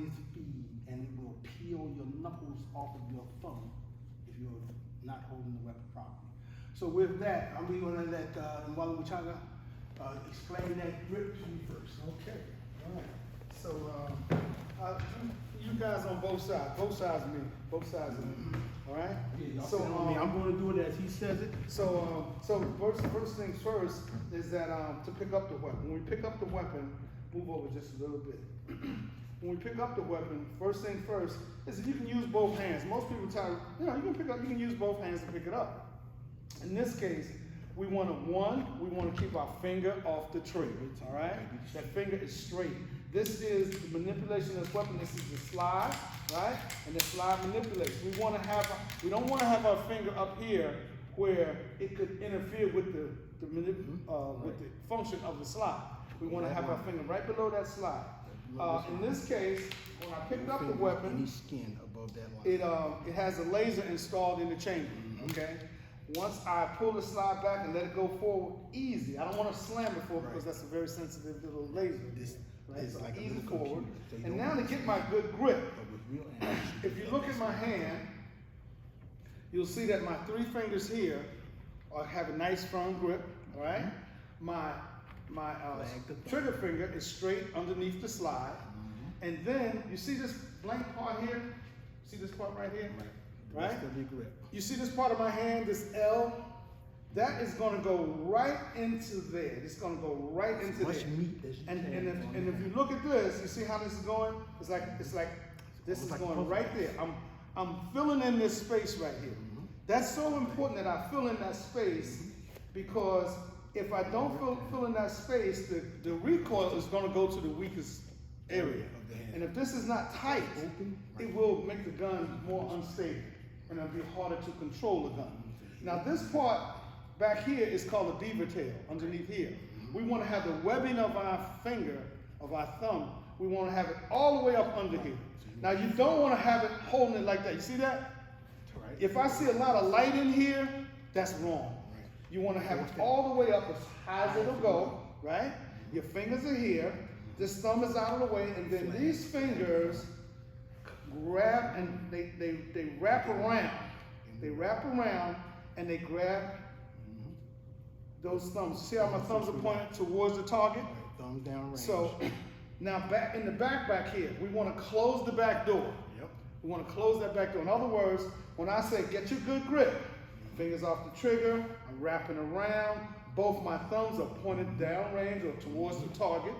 is feed, and it will peel your knuckles off of your thumb if you're not holding the weapon properly. So with that, I'm going to let Mwalimu Changa explain that grip to you first. Okay, all right. So you guys on both sides of me, all right? Yeah, so I'm going to do it as he says it. So first things first is that to pick up the weapon. When we pick up the weapon, move over just a little bit. When we pick up the weapon, first thing first is that you can use both hands. Most people you can use both hands to pick it up. In this case, we want to keep our finger off the trigger, all right? That finger is straight. This is the manipulation of this weapon. This is the slide, right? And the slide manipulates. We don't want to have our finger up here where it could interfere with with the function of the slide. We want to have our finger right below that slide. In this case, when I picked up the weapon, any skin above that line. it has a laser installed in the chamber, okay? Once I pull the slide back and let it go forward, easy. I don't want to slam it forward because that's a very sensitive little laser. Right? So like easy forward. So and now to get my good grip, if you look at my hand, you'll see that my 3 fingers here have a nice firm grip, all right? My trigger finger is straight underneath the slide. And then, you see this blank part here? See this part right here? Right? That's the grip. You see this part of my hand, this L? That is going to go right into there. It's going to go right into there. Meat as you and if you look at this, you see how this is going? It's like this is going right there. I'm filling in this space right here. That's so important that I fill in that space, because if I don't fill in that space, the recoil is going to go to the weakest area. And if this is not tight, it will make the gun more unstable, and it'll be harder to control the gun. Now this part back here is called a beaver tail, underneath here. We want to have the webbing of our finger, of our thumb, we want to have it all the way up under here. Now you don't want to have it holding it like that. You see that? If I see a lot of light in here, that's wrong. You want to have it all the way up as high as it'll go, right? Your fingers are here, this thumb is out of the way, and then these fingers grab and they wrap around. They wrap around and they grab those thumbs. See how my thumbs are pointed towards the target? Thumbs down range. So now back in the back here, we want to close the back door. We want to close that back door. In other words, when I say get your good grip, fingers off the trigger, I'm wrapping around, both my thumbs are pointed down range or towards the target.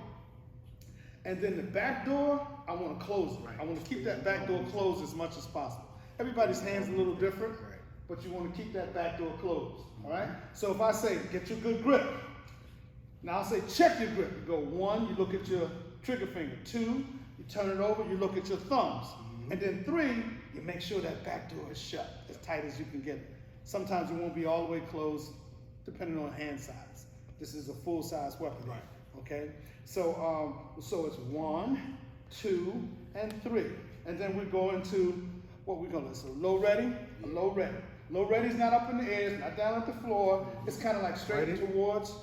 And then the back door, I want to close it. I want to keep that back door closed as much as possible. Everybody's hand's a little different, but you want to keep that back door closed, all right? So if I say, get your good grip, now I'll say, check your grip. You go 1, you look at your trigger finger. 2, you turn it over, you look at your thumbs. And then 3, you make sure that back door is shut, as tight as you can get it. Sometimes it won't be all the way closed, depending on hand size. This is a full-size weapon, okay? So, so it's 1, 2, and 3. And then we go into what we're gonna, so low ready, a low ready. Low ready is not up in the air, it's not down at the floor. It's kind of like straight towards,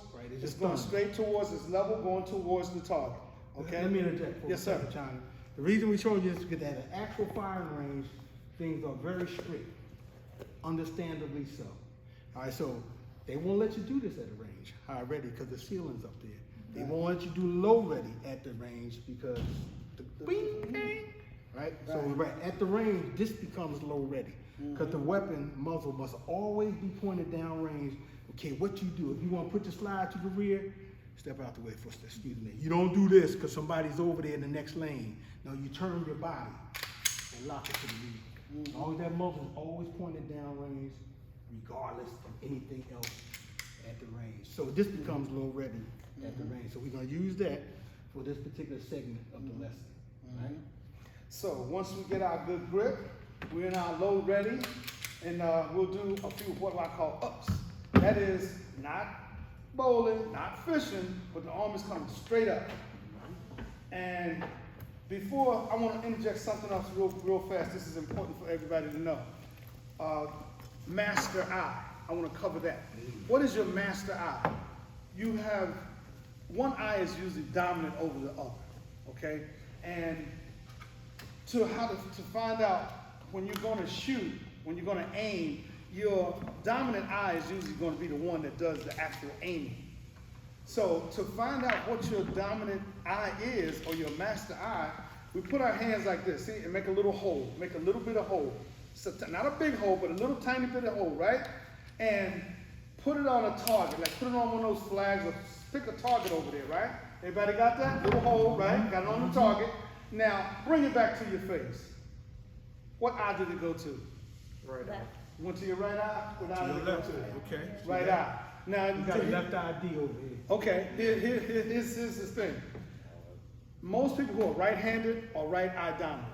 it's going straight towards, it's level going towards the target, okay? Let me interject for yes, sir. China. The reason we showed you is because at an actual firing range, things are very strict, understandably so. All right, so they won't let you do this at a range, high ready, because the ceiling's up there. They won't let you do low ready at the range because the bing, bing, right? So at the range, this becomes low ready because the weapon muzzle must always be pointed down range. Okay, what you do, if you want to put the slide to the rear, step out the way for, excuse me. You don't do this because somebody's over there in the next lane. No, you turn your body and lock it to the rear. As long as that muzzle is always pointed down range, regardless of anything else at the range. So this becomes low ready at the range. So we're going to use that for this particular segment of the lesson. Right? So once we get our good grip, we're in our low ready, and we'll do a few what I call ups. That is not bowling, not fishing, but the arm is coming straight up. And before, I want to interject something else real fast. This is important for everybody to know. Master eye. I want to cover that. What is your master eye? You have, one eye is usually dominant over the other, okay? And to find out when you're going to shoot, when you're going to aim, your dominant eye is usually going to be the one that does the actual aiming. So to find out what your dominant eye is, or your master eye, we put our hands like this, see, and make a little hole, make a little bit of hole. So not a big hole, but a little tiny bit of hole, right? And put it on a target, like put it on one of those flags, or stick a target over there, right? Everybody got that? Little hole, right? Got it on the target. Now, bring it back to your face. What eye did it go to? Right. Left. Went to your right eye? What eye did it go Left to? eye, okay. Right eye. Now, You got a left ID over here. okay, here's this thing. Most people who are right-handed are right eye dominant.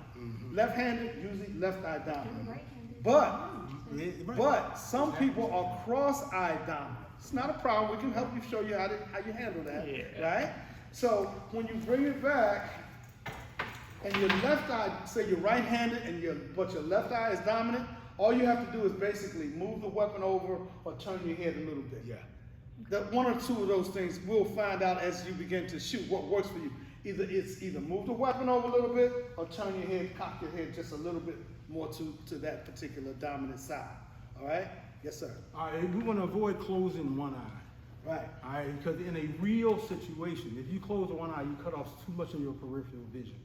Left-handed, usually left eye dominant. Right-handed. But some people are cross-eye dominant. It's not a problem. We can help you, show you how you handle that, right? So when you bring it back, and your left eye, say you're right-handed, but your left eye is dominant, all you have to do is basically move the weapon over or turn your head a little bit. Yeah. That one or two of those things we'll find out as you begin to shoot what works for you. Either move the weapon over a little bit or turn your head, cock your head just a little bit more to that particular dominant side. All right? Yes, sir. All right, we want to avoid closing one eye. Right. All right, because in a real situation, if you close one eye, you cut off too much of your peripheral vision.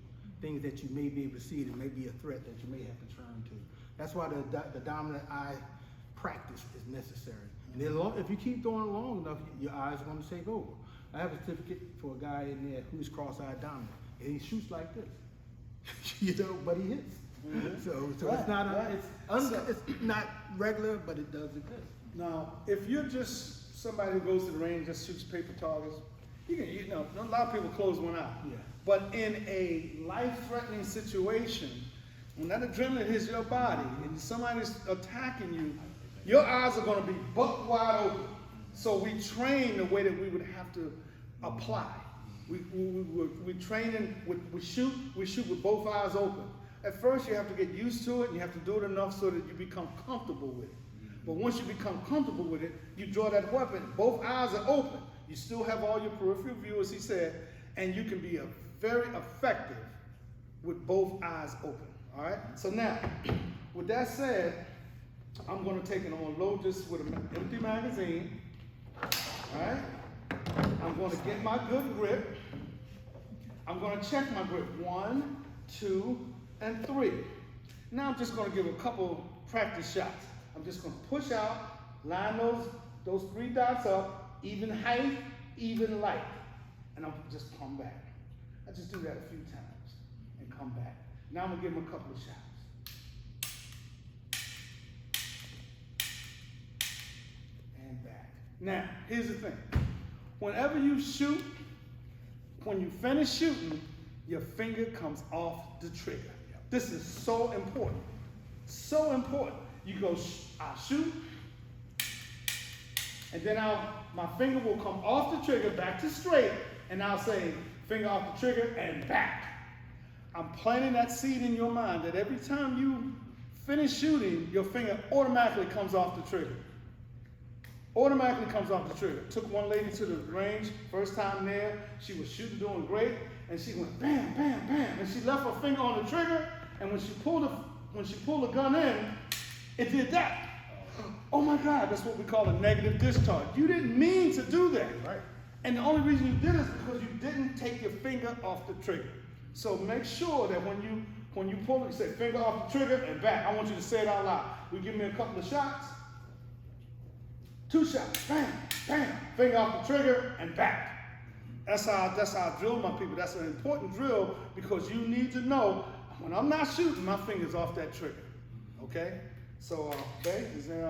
Things that you may be able to see that may be a threat that you may have to turn to. That's why the dominant eye practice is necessary. And if you keep doing it long enough, your eyes are going to take over. I have a certificate for a guy in there who's cross-eyed dominant, and he shoots like this, but he hits. So Right, it's not right. it's not regular, but it does exist. Now, if you're just somebody who goes to the range and just shoots paper targets, you know, a lot of people close one eye. Yeah. But in a life-threatening situation, when that adrenaline hits your body and somebody's attacking you, your eyes are going to be buck wide open. So we train the way that we would have to apply. We train we shoot with both eyes open. At first, you have to get used to it, and you have to do it enough so that you become comfortable with it. But once you become comfortable with it, you draw that weapon, both eyes are open. You still have all your peripheral view, as he said, and you can be very effective with both eyes open. All right? So now, with that said, I'm going to take it, I'm going to load this with an empty magazine. All right? I'm going to get my good grip. I'm going to check my grip. 1, 2, and 3. Now I'm just going to give a couple practice shots. I'm just going to push out, line those 3 dots up, even height, even light. And I'll just come back. I just do that a few times and come back. Now I'm going to give them a couple of shots. And back. Now, here's the thing. Whenever you shoot, when you finish shooting, your finger comes off the trigger. This is so important. So important. You go, I'll shoot, and then my finger will come off the trigger back to straight, and I'll say, finger off the trigger and back. I'm planting that seed in your mind that every time you finish shooting, your finger automatically comes off the trigger. Automatically comes off the trigger. Took one lady to the range, first time there, she was shooting, doing great, and she went bam, bam, bam, and she left her finger on the trigger, and when she pulled the gun in, it did that. Oh my God, that's what we call a negative discharge. You didn't mean to do that. Right. And the only reason you did it is because you didn't take your finger off the trigger. So make sure that when you pull it, you say finger off the trigger and back. I want you to say it out loud. Will you give me a couple of shots? 2 shots. Bam, bam. Finger off the trigger and back. That's how I drill my people. That's an important drill because you need to know when I'm not shooting, my finger's off that trigger. Okay? So, Bay, is there